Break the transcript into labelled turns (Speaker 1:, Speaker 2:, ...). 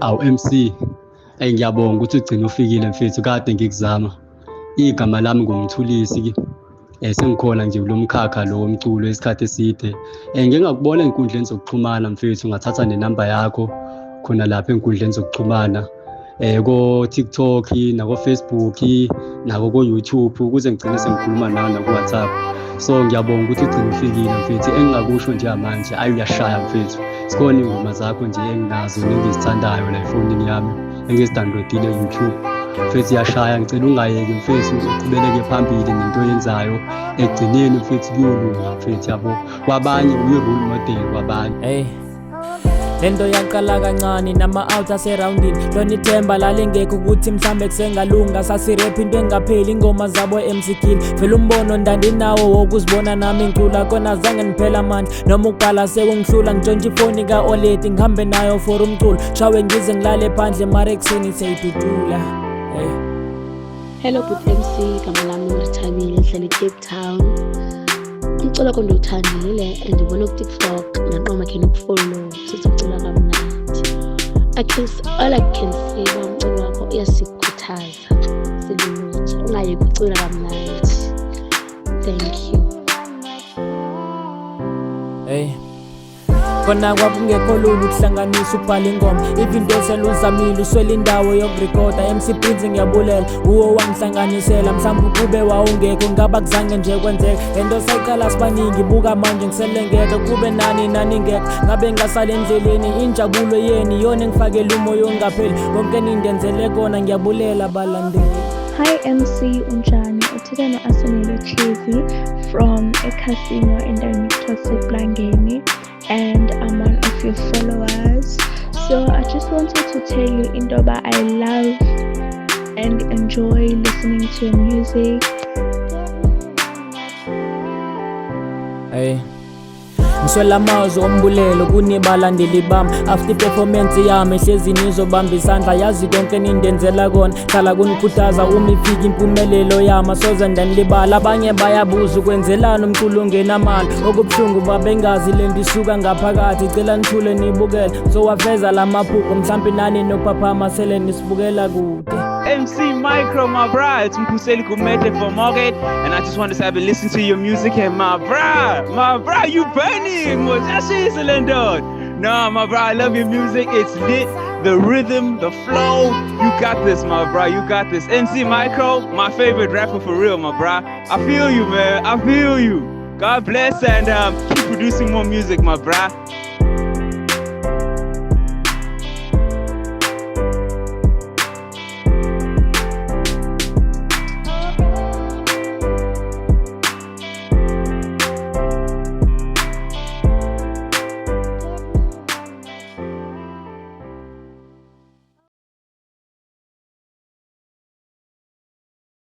Speaker 1: Awu MC, ngiyabonga ukuthi ugcine ufikile mfethu, kade ngikuzama. Igama lami nguMthulisi, sengikhona nje kulo mkhakha lo womculo isikhathi eside. Ngike ngakubona ey'nkundleni zokuxhumana mfethu, ngathatha nenamba yakho khona lapha ey'nkundleni zokuxhumana. Ko-TikTok, nako-Facebook, nako-YouTube, ukuze ngigcine sengikhuluma nawe naku-WhatsApp. So ngiyabonga ukuthi ugcine ufikile mfethu. Engingakusho njengamanje, ayi uyashaya mfethu. Sikhona iy'ngoma zakho nje enginazo nengizithandayo la efonini yami, engizidownload-ile YouTube. Mfethu iyashaya, ngicela ungayeki mfethu, uqhubeleke phambili nento oyenzayo. Ekugcineni mfethu kuyolunga mfethu, yabo. Kwabanye uyi-role model kwabanye.
Speaker 2: Lento yaqala kancane nama-out aseroundini, lona ithemba lalingekho ukuthi mhlambe kusengalunga. Sasirepha into engapheli, ingoma zabo emsikini. Vele umbono ndandinawo wokuzibona nami ngicula, kona zange niphela amandla noma ukubhala sekungihlula. Ngitshontshe ifoni ka-oledi ngihambe nayo for umculo, shawe ngize ngilale phandle mara ekuseni seyidudula.
Speaker 3: Hello Booth MC, gama lami uRithabile, ngihlala eCape Town. Umculo wakho ndiwuthandile and ndibona ku-TikTok nganqoma khena ukufollow, sithi ucula kamnandi. All I can say uba umculo wakho uyasikhuthaza silulutsha, ungayeki ucula kamnandi. Thank you.
Speaker 2: Kona kwakungekho lula ukuhlanganisa ukubhala ingoma, ivinto eseluzamile uswela indawo yokurekhoda. MC Prince ngiyabulela, uwo wangihlanganisela, mhlawumbe kube wawungekho ngaba kuzange nje kwenzeka. Lento sayiqala sibaningi, buka manje ngiselengekho, kube nani ngekho ngabe ngasala endleleni. Injabulo yeni yona engifakela umoya ongapheli, konke nindenzele kona ngiyabulela balandeli.
Speaker 4: Hi MC, unjani? Uthika no-Asanele Chizi from a casino endaweni ekuthiwa Blangeni, and I'm one of your followers. So I just wanted to tell you intoba I love and enjoy listening to your music.
Speaker 2: Ngiswela amazwi ombulelo kunebalandeli bami, after performance yami ehlezi nizobamba isandla. Yazi konke nindenzela kona, hlala kunikhuthaza uma ifika impumelelo yami, soze ndanilibala. Abanye bayabuza ukwenzelani umculo ungenamali, okubuhlungu babengazi le nto isuka ngaphakathi. Cela nithule nibukele, sowafeza lamaphupho, mhlampe nani nopapa masele nisibukela kude.
Speaker 5: MC Micro, my bra, it's Mpuseli Kumete from Market, and I just want to say I've been listening to your music, and my bra, you burning, No, my bra, I love your music, it's lit, the rhythm, the flow, you got this, my bra, you got this. MC Micro, my favorite rapper for real, my bra. I feel you, man, I feel you. God bless, and keep producing more music, my bra.